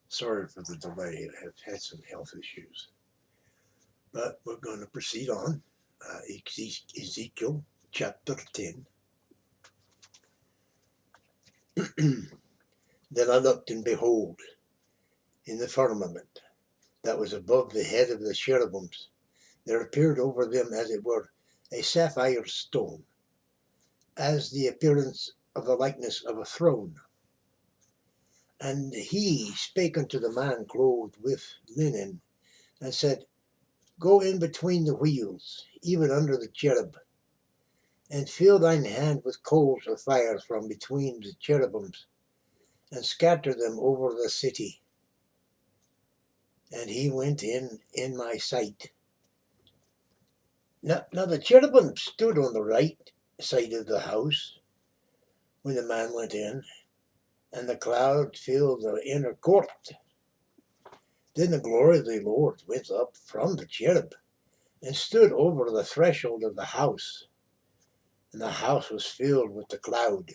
Sorry for the delay. I've had some health issues. But we're going to proceed on. Ezekiel chapter 10. Then I looked, and behold, in the firmament that was above the head of the cherubims, there appeared over them, as it were, a sapphire stone, as the appearance of the likeness of a throne. And he spake unto the man clothed with linen, and said, Go in between the wheels, even under the cherub, and fill thine hand with coals of fire from between the cherubims, and scatter them over the city. And he went in my sight. Now the cherubim stood on the right side of the house when the man went in, and the cloud filled the inner court. Then the glory of the Lord went up from the cherub, and stood over the threshold of the house. And the house was filled with the cloud,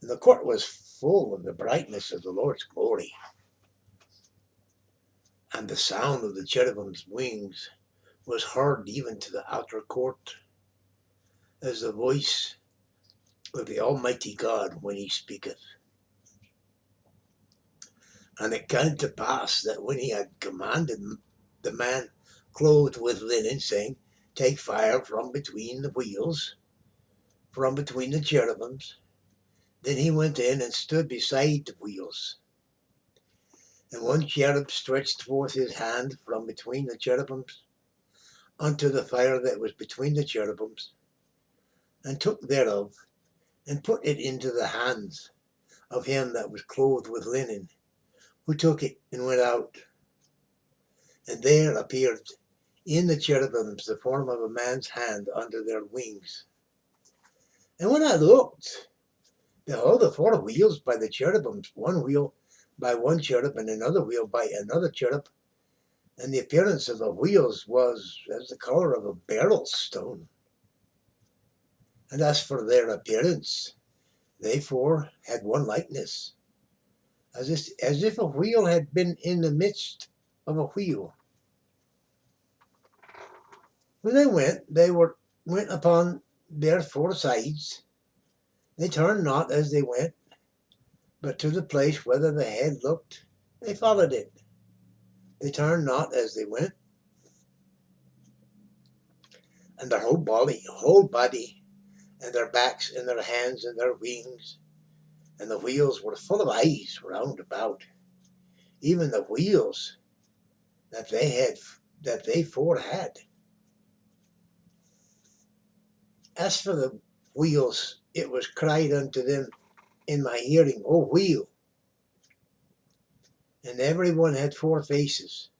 and the court was full of the brightness of the Lord's glory. And the sound of the cherubim's wings was heard even to the outer court, as the voice of the Almighty God when he speaketh. And it came to pass that when he had commanded the man clothed with linen, saying, Take fire from between the wheels, from between the cherubims, then he went in and stood beside the wheels. And one cherub stretched forth his hand from between the cherubims unto the fire that was between the cherubims, and took thereof, and put it into the hands of him that was clothed with linen, who took it and went out. And there appeared in the cherubims the form of a man's hand under their wings. And when I looked, behold, the four wheels by the cherubims, one wheel by one cherub, and another wheel by another cherub. And the appearance of the wheels was as the color of a beryl stone. And as for their appearance, they four had one likeness, as if a wheel had been in the midst of a wheel. When they went upon their four sides. They turned not as they went, but to the place whither the head looked, they followed it. They turned not as they went. And their whole body, and their backs, and their hands, and their wings, and the wheels were full of eyes round about, even the wheels that they four had. As for the wheels, it was cried unto them in my hearing, O wheel. And every one had four faces.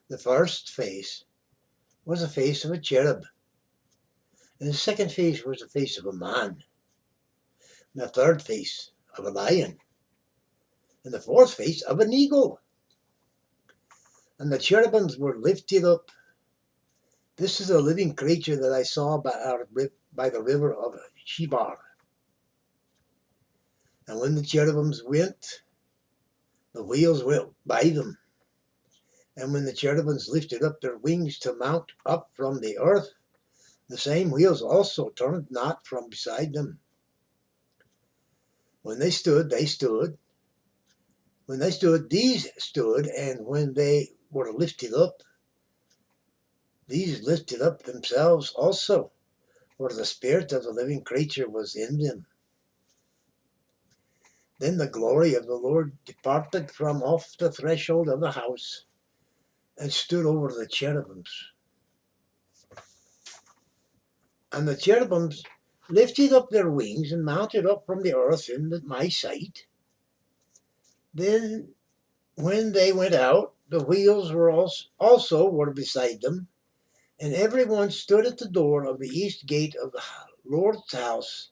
The first face was the face of a cherub, and the second face was the face of a man, and the third face of a lion, and the fourth face of an eagle. And the cherubims were lifted up. This is a living creature that I saw by the river of Chebar. And when the cherubims went, the wheels went by them. And when the cherubims lifted up their wings to mount up from the earth, the same wheels also turned not from beside them. When they stood, they stood. When they stood, these stood. And when they were lifted up, these lifted up themselves also, for the spirit of the living creature was in them. Then the glory of the Lord departed from off the threshold of the house, and stood over the cherubims. And the cherubims lifted up their wings and mounted up from the earth in my sight. Then when they went out, the wheels were also were beside them, and every one stood at the door of the east gate of the Lord's house,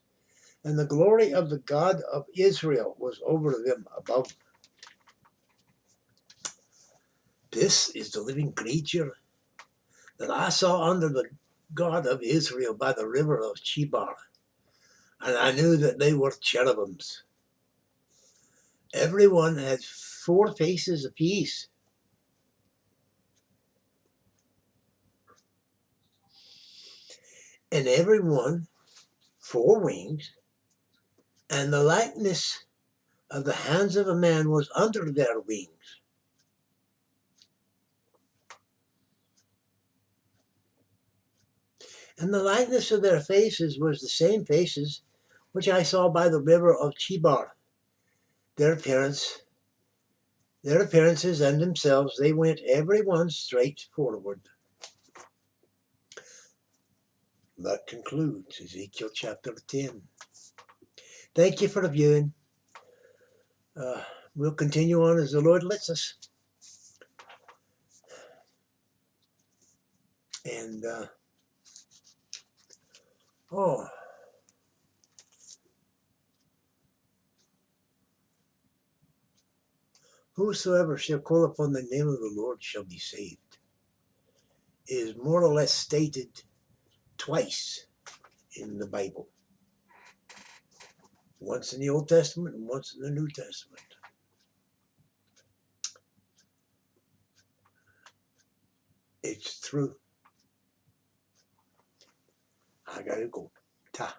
and the glory of the God of Israel was over them above. This is the living creature that I saw under the God of Israel by the river of Chebar, and I knew that they were cherubims. Everyone had 4 faces apiece. And every one 4 wings, and the likeness of the hands of a man was under their wings. And the likeness of their faces was the same faces which I saw by the river of Chebar. Their appearances and themselves, they went every one straight forward. That concludes Ezekiel chapter 10. Thank you for the viewing. We'll continue on as the Lord lets us. And, whosoever shall call upon the name of the Lord shall be saved, is more or less stated twice in the Bible. Once in the Old Testament and once in the New Testament. It's true. I gotta go. Ta.